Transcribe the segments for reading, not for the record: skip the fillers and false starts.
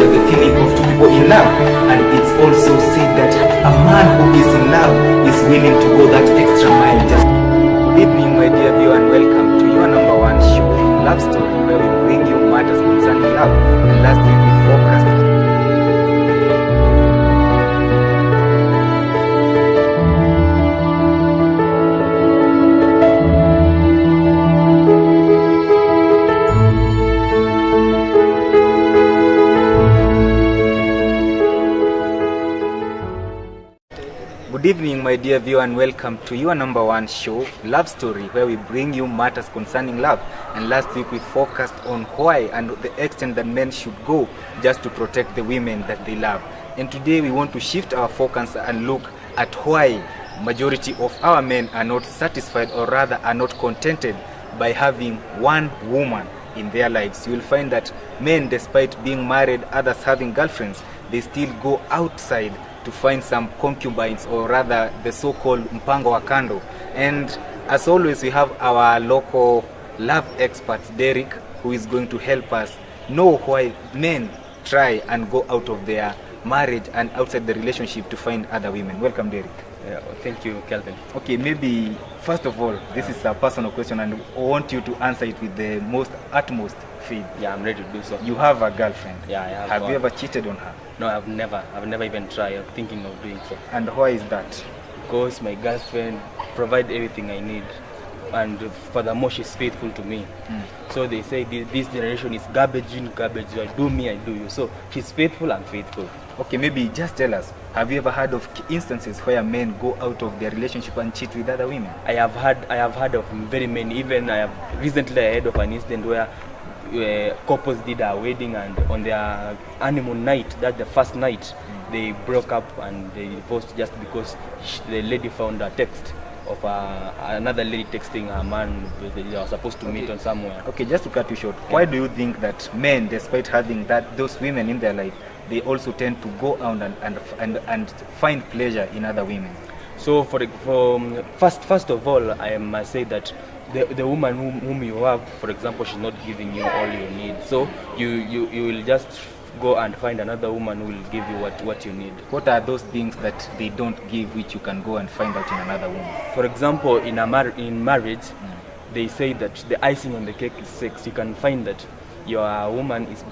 describe the feeling of two people in love, and it's also said that a man who is in love is willing to go that extra mile. Good evening, my dear viewer, and welcome to your number one show, Love Story, where we bring you matters concerning love. And last week we focused Good evening, my dear viewer, and welcome to your number one show, Love Story, where we bring you matters concerning love. And last week we focused on why and the extent that men should go just to protect the women that they love. And today we want to shift our focus and look at why majority of our men are not satisfied, or rather are not contented by having one woman in their lives. You will find that men, despite being married, others having girlfriends, they still go outside to find some concubines, or rather the so-called mpango wa kando. And as always, we have our local love expert Derek, who is going to help us know why men try and go out of their marriage and outside the relationship to find other women. Welcome, Derek. Yeah, thank you, Kelvin. Okay, maybe first of all, this is a personal question, and I want you to answer it with the utmost faith. Yeah, I'm ready to do so. You have a girlfriend. Yeah, I have. Have you ever cheated on her? No, I've never even tried. I'm thinking of doing so. And why is that? Because my girlfriend provides everything I need, and furthermore, she's faithful to me. So they say this generation is garbage in, garbage out. Do me, I do you. So she's faithful, I'm faithful. Okay, maybe just tell us, have you ever heard of instances where men go out of their relationship and cheat with other women? I have heard of very many. Even I have recently heard of an incident where couples did a wedding, and on their honeymoon night, that's the first night, they broke up and they divorced just because the lady found a text of another lady texting her man. They were supposed to meet on somewhere. Okay, just to cut you short, why do you think that men, despite having those women in their life, they also tend to go out and find pleasure in other women? So first of all, I must say that the woman whom you have, for example, she's not giving you all you need. So you will just go and find another woman who will give you what you need. What are those things that they don't give which you can go and find out in another woman? For example, in marriage, they say that the icing on the cake is sex. You can find that your woman is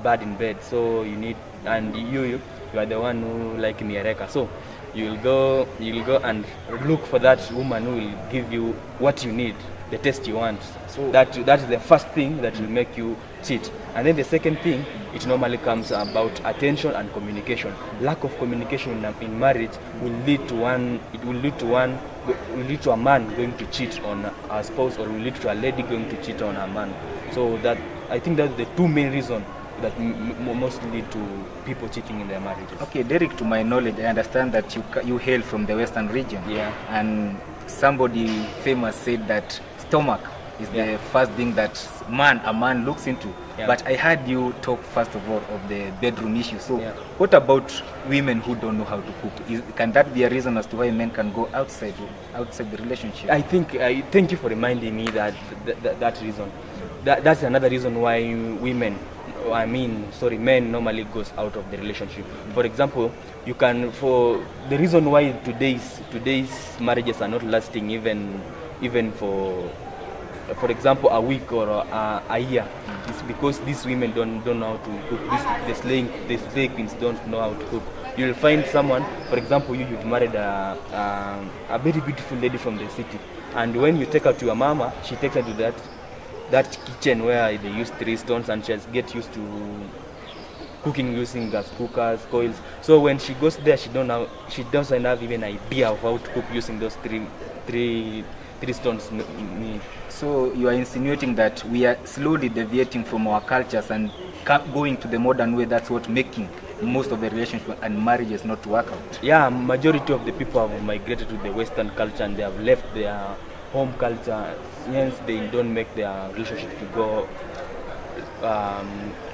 bad in bed, so you need, and you are the one who like miereka. So you'll go and look for that woman who will give you what you need, the taste you want. So that is the first thing that will make you cheat. And then the second thing, it normally comes about attention and communication. Lack of communication in marriage will lead to a man going to cheat on a spouse, or will lead to a lady going to cheat on a man. So that, I think that's the two main reasons that mostly lead to people cheating in their marriages. Okay, Derek, to my knowledge, I understand that you hail from the Western region. Yeah. And somebody famous said that stomach is the first thing that a man looks into. Yeah. But I heard you talk first of all of the bedroom issue. So what about women who don't know how to cook? Can that be a reason as to why men can go outside the relationship? I think, thank you for reminding me that reason. That's another reason why men normally goes out of the relationship. For example, for the reason why today's marriages are not lasting even for example a week or a year, is because these women don't know how to cook. The slave queens don't know how to cook. You'll find someone, for example, you've married a very beautiful lady from the city, and when you take her to your mama, she takes her to that kitchen where they use 3 stones, and she get used to cooking using gas cookers, coils. So when she goes there, she doesn't have even an idea of how to cook using those three stones. So you are insinuating that we are slowly deviating from our cultures and going to the modern way. That's what making most of the relationships and marriages not to work out. Yeah, majority of the people have migrated to the Western culture, and they have left their home culture. Hence, they don't make their relationship to go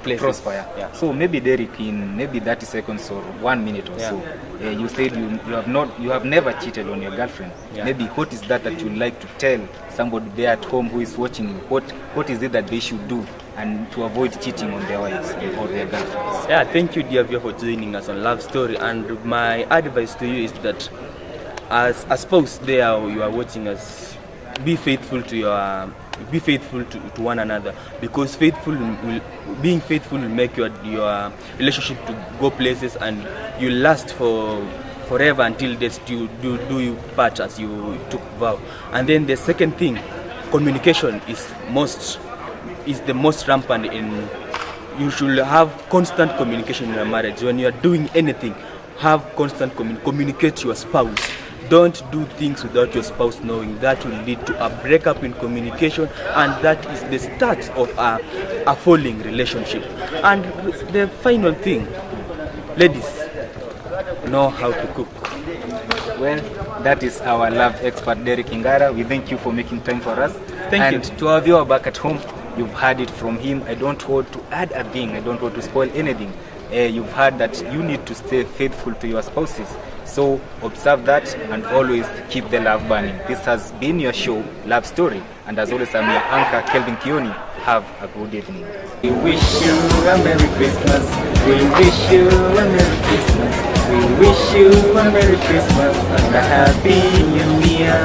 places. Prosper. Yeah. So maybe Derek, in maybe 30 seconds or 1 minute or so, you said you have never cheated on your girlfriend. Yeah. Maybe what is that you'd like to tell somebody there at home who is watching you? What is it that they should do and to avoid cheating on their wives or their girlfriends. Yeah, thank you, dear viewer, for joining us on Love Story. And my advice to you is that, as a spouse there, you are watching us, be faithful to one another, because being faithful will make your relationship to go places, and you last forever until death you you part, as you took vow. And then the second thing, communication is the most rampant in. You should have constant communication in a marriage. When you are doing anything, have constant communicate to your spouse. Don't do things without your spouse knowing. That will lead to a breakup in communication, and that is the start of a falling relationship. And the final thing, ladies, know how to cook. Well, that is our love expert Derek Ingara. We thank you for making time for us. Thank you. And to our viewer back at home, you've heard it from him. I don't want to add a thing. I don't want to spoil anything. You've heard that you need to stay faithful to your spouses. So observe that and always keep the love burning. This has been your show, Love Story. And as always, I'm your anchor, Kelvin Kioni. Have a good evening. We wish you a Merry Christmas. We wish you a Merry Christmas. We wish you a Merry Christmas and a Happy New Year.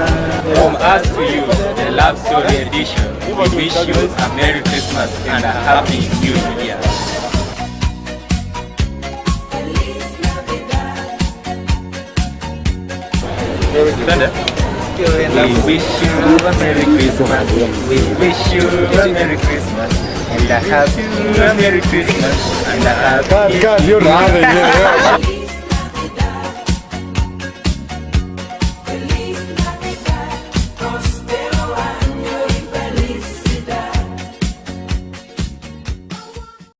From us to you, the Love Story edition. We wish you a Merry Christmas and a Happy New Year. We wish you a Merry Christmas. We wish you a Merry Christmas and a Happy Merry Christmas and a Happy. God, you're not.